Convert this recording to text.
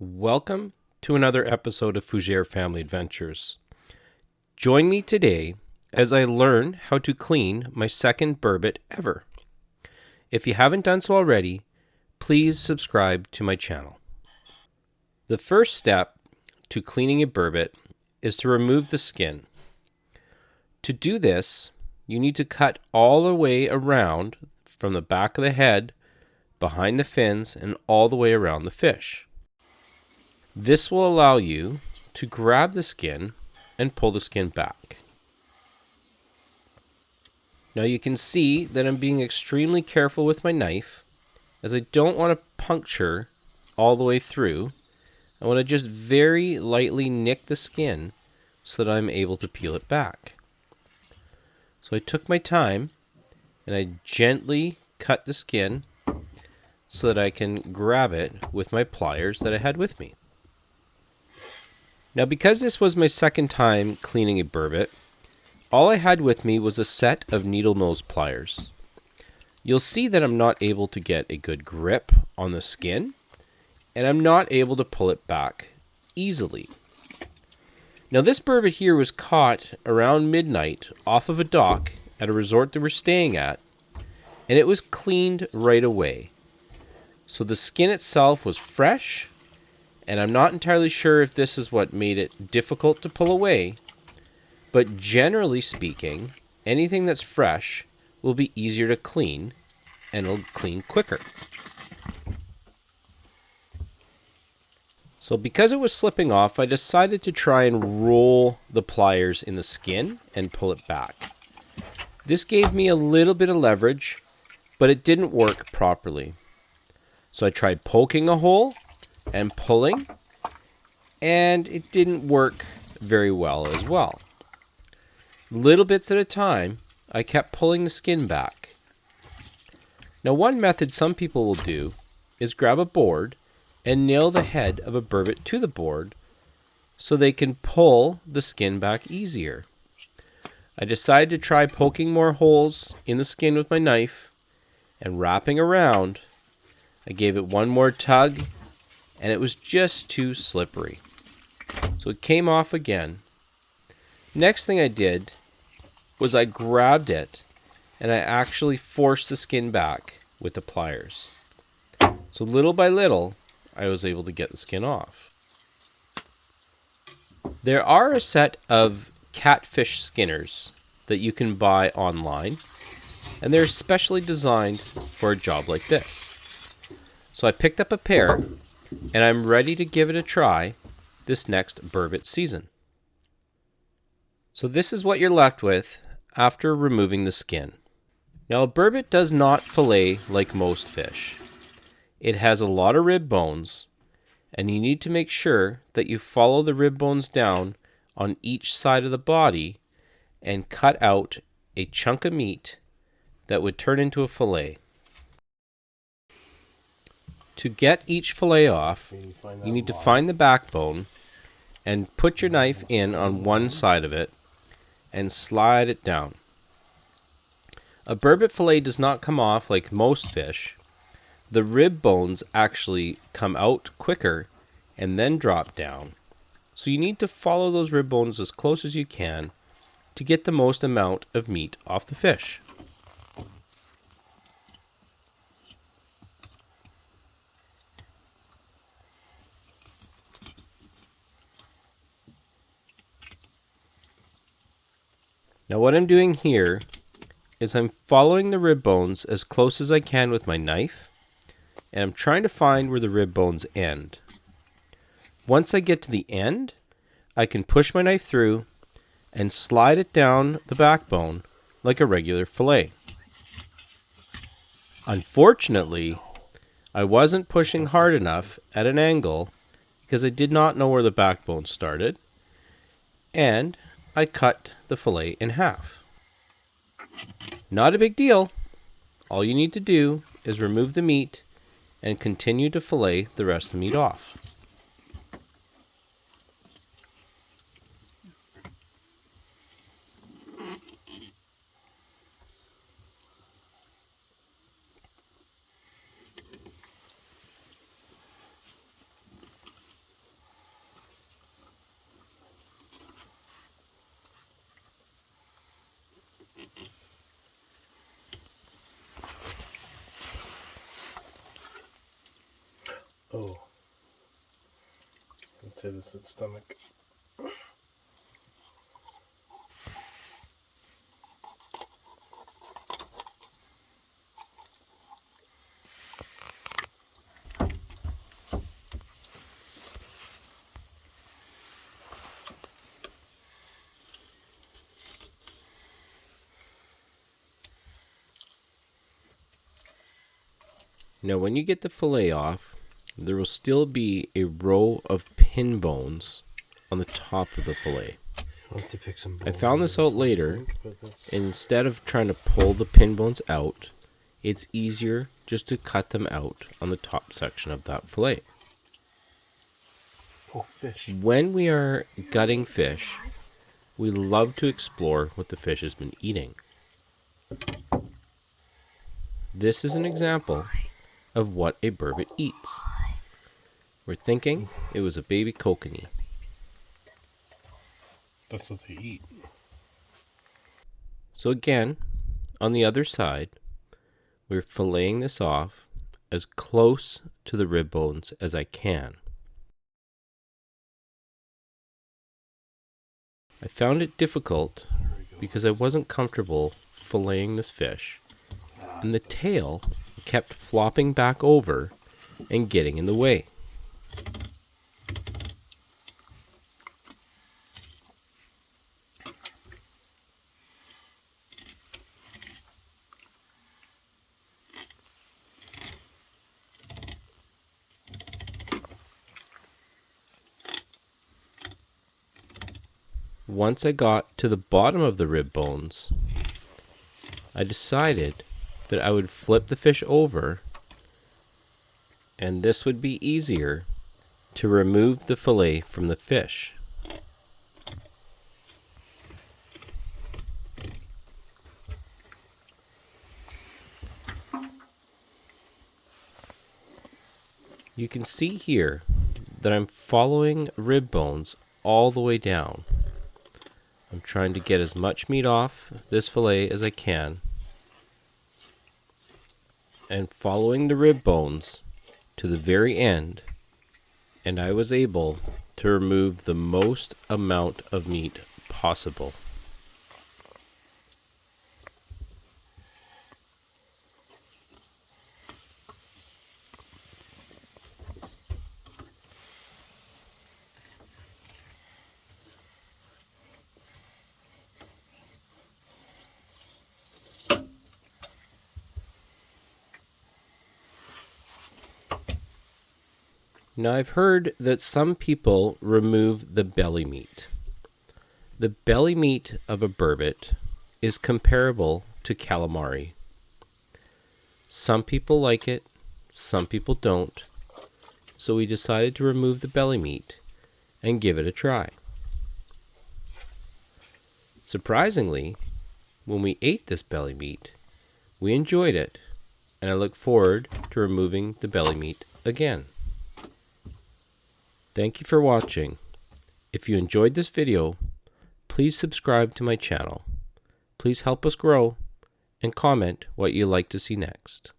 Welcome to another episode of Fougere Family Adventures. Join me today as I learn how to clean my second burbot ever. If you haven't done so already, please subscribe to my channel. The first step to cleaning a burbot is to remove the skin. To do this, you need to cut all the way around from the back of the head, behind the fins, and all the way around the fish. This will allow you to grab the skin and pull the skin back. Now you can see that I'm being extremely careful with my knife, as I don't want to puncture all the way through. I want to just very lightly nick the skin so that I'm able to peel it back. So I took my time and I gently cut the skin so that I can grab it with my pliers that I had with me. Now, because this was my second time cleaning a burbot, all I had with me was a set of needle nose pliers. You'll see that I'm not able to get a good grip on the skin, and I'm not able to pull it back easily. Now, this burbot here was caught around midnight off of a dock at a resort that we're staying at, and it was cleaned right away. So the skin itself was fresh, and I'm not entirely sure if this is what made it difficult to pull away, but generally speaking, anything that's fresh will be easier to clean, and it'll clean quicker. So because it was slipping off, I decided to try and roll the pliers in the skin and pull it back. This gave me a little bit of leverage, but it didn't work properly. So I tried poking a hole and pulling, and it didn't work very well as well. Little bits at a time, I kept pulling the skin back. Now, one method some people will do is grab a board and nail the head of a burbot to the board so they can pull the skin back easier. I decided to try poking more holes in the skin with my knife and wrapping around. I gave it one more tug, and it was just too slippery. So it came off again. Next thing I did was I grabbed it and I actually forced the skin back with the pliers. So little by little, I was able to get the skin off. There are a set of catfish skinners that you can buy online, and they're specially designed for a job like this. So I picked up a pair, and I'm ready to give it a try this next burbot season. So this is what you're left with after removing the skin. Now, a burbot does not fillet like most fish. It has a lot of rib bones, and you need to make sure that you follow the rib bones down on each side of the body and cut out a chunk of meat that would turn into a fillet. To get each fillet off, you need to find the backbone and put your knife in on one side of it and slide it down. A burbot fillet does not come off like most fish. The rib bones actually come out quicker and then drop down. So you need to follow those rib bones as close as you can to get the most amount of meat off the fish. Now what I'm doing here is I'm following the rib bones as close as I can with my knife, and I'm trying to find where the rib bones end. Once I get to the end, I can push my knife through and slide it down the backbone like a regular fillet. Unfortunately, I wasn't pushing hard enough at an angle because I did not know where the backbone started, and I cut the fillet in half. Not a big deal. All you need to do is remove the meat and continue to fillet the rest of the meat off. Oh. Let's say this is stomach. Now, when you get the fillet off, there will still be a row of pin bones on the top of the fillet. I'll have to pick some I found this out later. But Instead of trying to pull the pin bones out, it's easier just to cut them out on the top section of that fillet. Oh, fish. When we are gutting fish, we love to explore what the fish has been eating. This is an example of what a burbot eats. We're thinking it was a baby kokanee. That's what they eat. So again, on the other side, we're filleting this off as close to the rib bones as I can. I found it difficult because I wasn't comfortable filleting this fish, and the tail kept flopping back over and getting in the way. Once I got to the bottom of the rib bones, I decided that I would flip the fish over, and this would be easier to remove the fillet from the fish. You can see here that I'm following rib bones all the way down. I'm trying to get as much meat off this fillet as I can, and following the rib bones to the very end, and I was able to remove the most amount of meat possible. Now, I've heard that some people remove the belly meat. The belly meat of a burbot is comparable to calamari. Some people like it, some people don't, so we decided to remove the belly meat and give it a try. Surprisingly, when we ate this belly meat, we enjoyed it, and I look forward to removing the belly meat again. Thank you for watching. If you enjoyed this video, please subscribe to my channel. Please help us grow and comment what you'd like to see next.